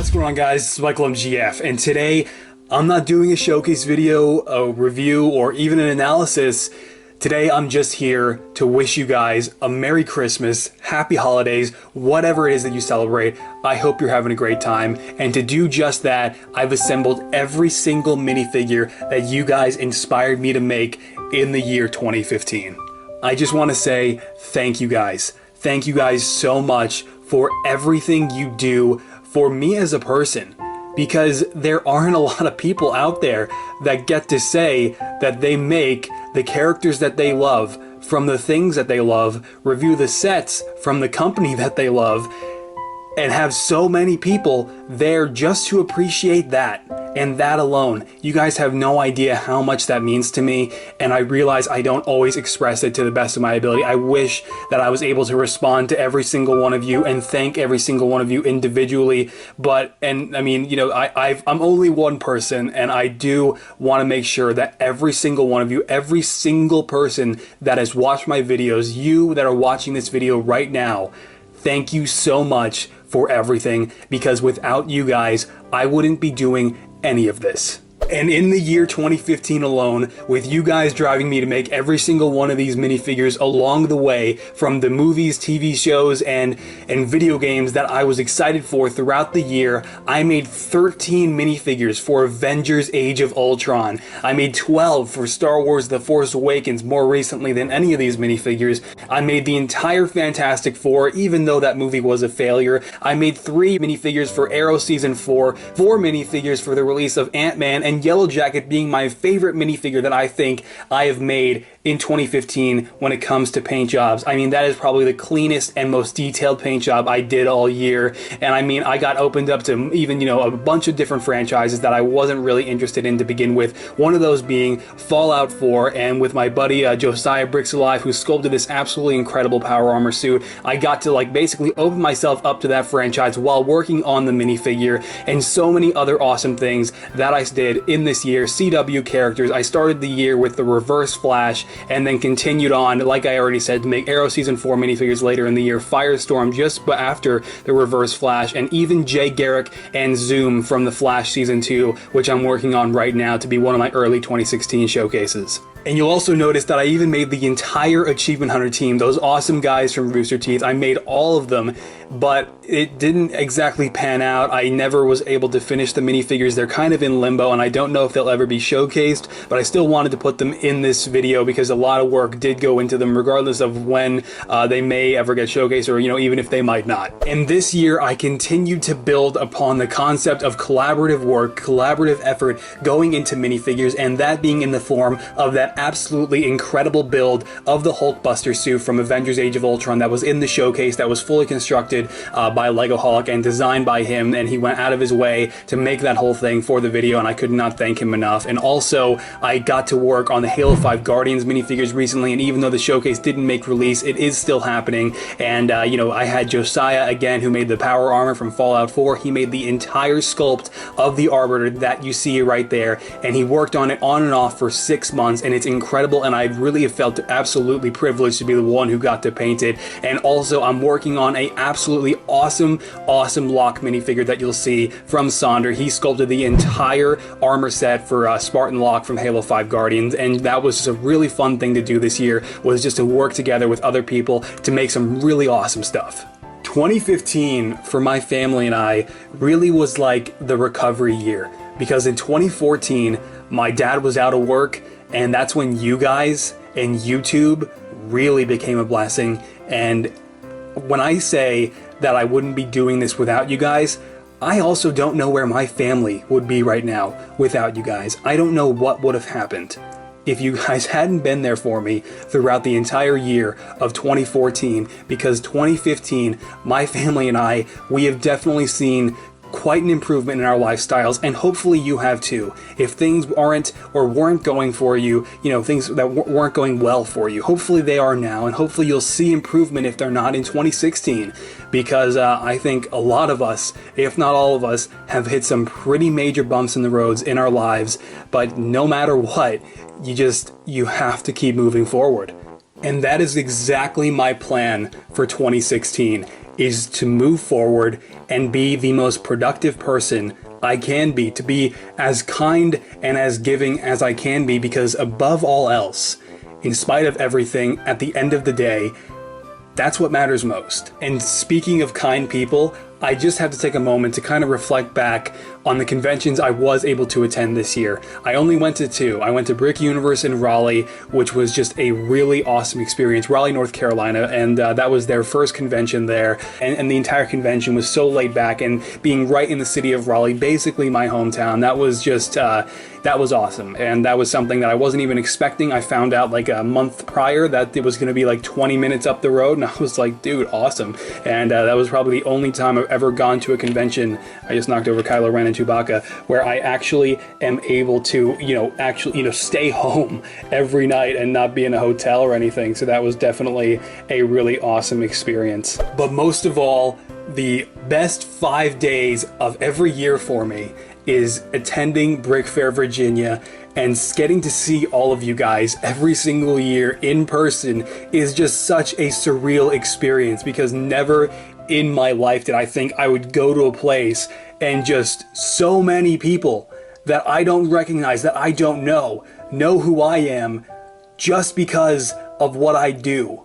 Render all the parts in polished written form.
What's going on, guys? It's Macleod GF, and today I'm not doing a showcase video, a review, or even an analysis. Today I'm just here to wish you guys a Merry Christmas, Happy Holidays, whatever it is that you celebrate. I hope you're having a great time, and to do just that, I've assembled every single minifigure that you guys inspired me to make in the year 2015. I just want to say thank you guys. Thank you guys so much for everything you do for me as a person, because there aren't a lot of people out there that get to say that they make the characters that they love from the things that they love, review the sets from the company that they love, and have so many people there just to appreciate that. And that alone, you guys have no idea how much that means to me, and I realize I don't always express it to the best of my ability. I wish that I was able to respond to every single one of you and thank every single one of you individually, but, and I mean, you know, I'm only one person, and I do want to make sure that every single one of you, every single person that has watched my videos, you that are watching this video right now, thank you so much for everything, because without you guys, I wouldn't be doing any of this. And in the year 2015 alone, with you guys driving me to make every single one of these minifigures along the way, from the movies, TV shows, and video games that I was excited for throughout the year, I made 13 minifigures for Avengers Age of Ultron. I made 12 for Star Wars The Force Awakens more recently than any of these minifigures. I made the entire Fantastic Four, even though that movie was a failure. I made 3 minifigures for Arrow Season 4, 4 minifigures for the release of Ant-Man, and Yellow Jacket being my favorite minifigure that I think I have made in 2015 when it comes to paint jobs. I mean, that is probably the cleanest and most detailed paint job I did all year. And I mean, I got opened up to even, you know, a bunch of different franchises that I wasn't really interested in to begin with. One of those being Fallout 4, and with my buddy Josiah Bricks Alive, who sculpted this absolutely incredible power armor suit, I got to like basically open myself up to that franchise while working on the minifigure, and so many other awesome things that I did in this year. CW characters, I started the year with the Reverse Flash, and then continued on, like I already said, to make Arrow Season 4 minifigures later in the year, Firestorm just after the Reverse Flash, and even Jay Garrick and Zoom from the Flash Season 2, which I'm working on right now to be one of my early 2016 showcases. And you'll also notice that I even made the entire Achievement Hunter team, those awesome guys from Rooster Teeth. I made all of them, but it didn't exactly pan out. I never was able to finish the minifigures. They're kind of in limbo, and I don't know if they'll ever be showcased, but I still wanted to put them in this video because a lot of work did go into them, regardless of when they may ever get showcased, or, you know, even if they might not. And this year, I continued to build upon the concept of collaborative work, collaborative effort going into minifigures, and that being in the form of that absolutely incredible build of the Hulkbuster suit from Avengers Age of Ultron that was in the showcase, that was fully constructed by Legoholic and designed by him, and he went out of his way to make that whole thing for the video, and I could not thank him enough. And also, I got to work on the Halo 5 Guardians minifigures recently, and even though the showcase didn't make release, it is still happening. And you know, I had Josiah again, who made the power armor from Fallout 4. He made the entire sculpt of the Arbiter that you see right there, and he worked on it on and off for 6 months, and it's incredible, and I really have felt absolutely privileged to be the one who got to paint it. And also, I'm working on a absolutely awesome Locke minifigure that you'll see from Sonder. He sculpted the entire armor set for Spartan Locke from Halo 5 Guardians, and that was just a really fun thing to do this year, was just to work together with other people to make some really awesome stuff. 2015 for my family and I really was like the recovery year, because in 2014 my dad was out of work, and that's when you guys and YouTube really became a blessing. And when I say that I wouldn't be doing this without you guys, I also don't know where my family would be right now without you guys. I don't know what would have happened if you guys hadn't been there for me throughout the entire year of 2014, because 2015, my family and I, we have definitely seen quite an improvement in our lifestyles, and hopefully you have too. If things aren't or weren't going for you, you know, things that weren't going well for you, hopefully they are now, and hopefully you'll see improvement if they're not in 2016, because I think a lot of us, if not all of us, have hit some pretty major bumps in the roads in our lives, but no matter what, you have to keep moving forward. And that is exactly my plan for 2016. is to move forward and be the most productive person I can be, to be as kind and as giving as I can be, because above all else, in spite of everything, at the end of the day, that's what matters most. And speaking of kind people, I just have to take a moment to kind of reflect back on the conventions I was able to attend this year. I only went to two. I went to Brick Universe in Raleigh, which was just a really awesome experience, Raleigh, North Carolina, and that was their first convention there, and the entire convention was so laid back, and being right in the city of Raleigh, basically my hometown, that was just, that was awesome, and that was something that I wasn't even expecting. I found out like a month prior that it was going to be like 20 minutes up the road, and I was like, dude, awesome. And that was probably the only time I've ever gone to a convention, I just knocked over Kylo Ren and Chewbacca, where I actually am able to, stay home every night and not be in a hotel or anything. So that was definitely a really awesome experience. But most of all, the best 5 days of every year for me is attending Brick Fair, Virginia, and getting to see all of you guys every single year in person is just such a surreal experience, because never in my life did I think I would go to a place and just so many people that I don't recognize, that I don't know who I am just because of what I do.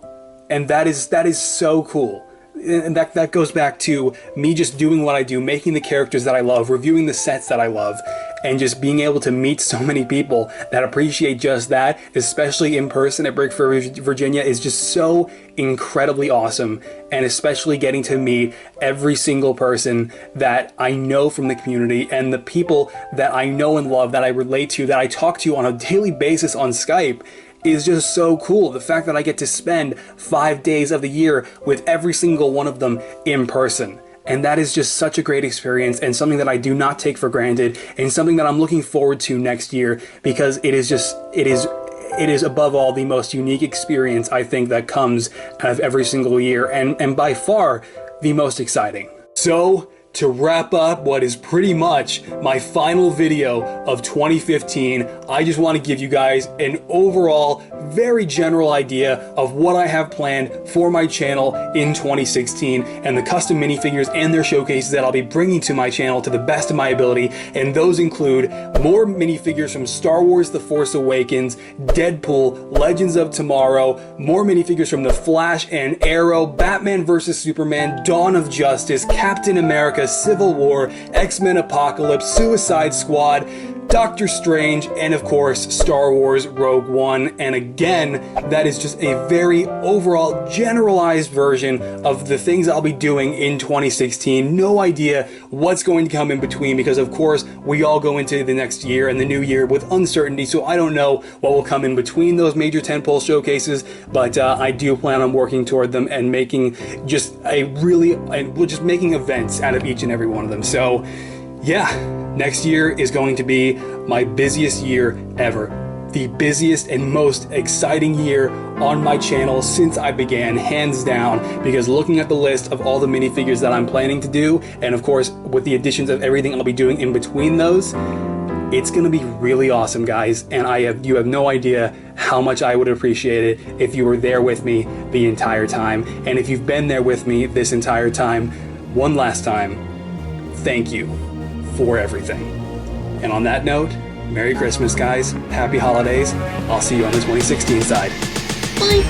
And that is so cool. And that goes back to me just doing what I do, making the characters that I love, reviewing the sets that I love, and just being able to meet so many people that appreciate just that, especially in person at Brick Fair, Virginia, is just so incredibly awesome. And especially getting to meet every single person that I know from the community, and the people that I know and love, that I relate to, that I talk to on a daily basis on Skype, is just so cool. The fact that I get to spend 5 days of the year with every single one of them in person. And that is just such a great experience, and something that I do not take for granted, and something that I'm looking forward to next year, because it is above all the most unique experience I think that comes out of every single year, and by far the most exciting. So, to wrap up what is pretty much my final video of 2015, I just want to give you guys an overall, very general idea of what I have planned for my channel in 2016, and the custom minifigures and their showcases that I'll be bringing to my channel to the best of my ability. And those include more minifigures from Star Wars The Force Awakens, Deadpool, Legends of Tomorrow, more minifigures from The Flash and Arrow, Batman vs. Superman, Dawn of Justice, Captain America, Civil War, X-Men Apocalypse, Suicide Squad, Doctor Strange, and of course Star Wars Rogue One. And again, that is just a very overall generalized version of the things I'll be doing in 2016. No idea what's going to come in between, because of course we all go into the next year and the new year with uncertainty, so I don't know what will come in between those major tentpole showcases, but I do plan on working toward them and making just making events out of each and every one of them. So yeah, next year is going to be my busiest year ever. The busiest and most exciting year on my channel since I began, hands down, because looking at the list of all the minifigures that I'm planning to do, and of course with the additions of everything I'll be doing in between those, it's gonna be really awesome, guys. And you have no idea how much I would appreciate it if you were there with me the entire time. And if you've been there with me this entire time, one last time, thank you for everything. And on that note, Merry Christmas, guys. Happy holidays. I'll see you on the 2016 side. Bye.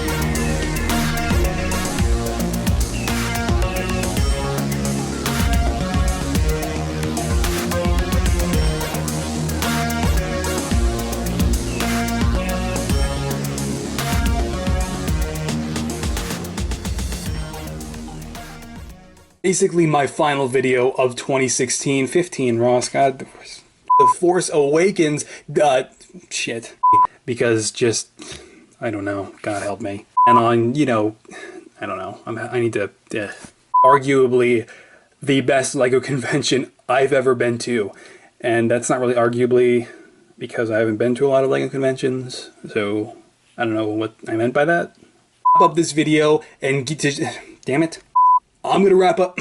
Basically my final video of 2016, 15, Ross, God, The Force Awakens, shit, because just, I don't know, God help me. And on, I don't know, I need to, arguably the best LEGO convention I've ever been to, and that's not really arguably, because I haven't been to a lot of LEGO conventions, so I don't know what I meant by that. Wrap up this video and get to, damn it. I'm gonna wrap up,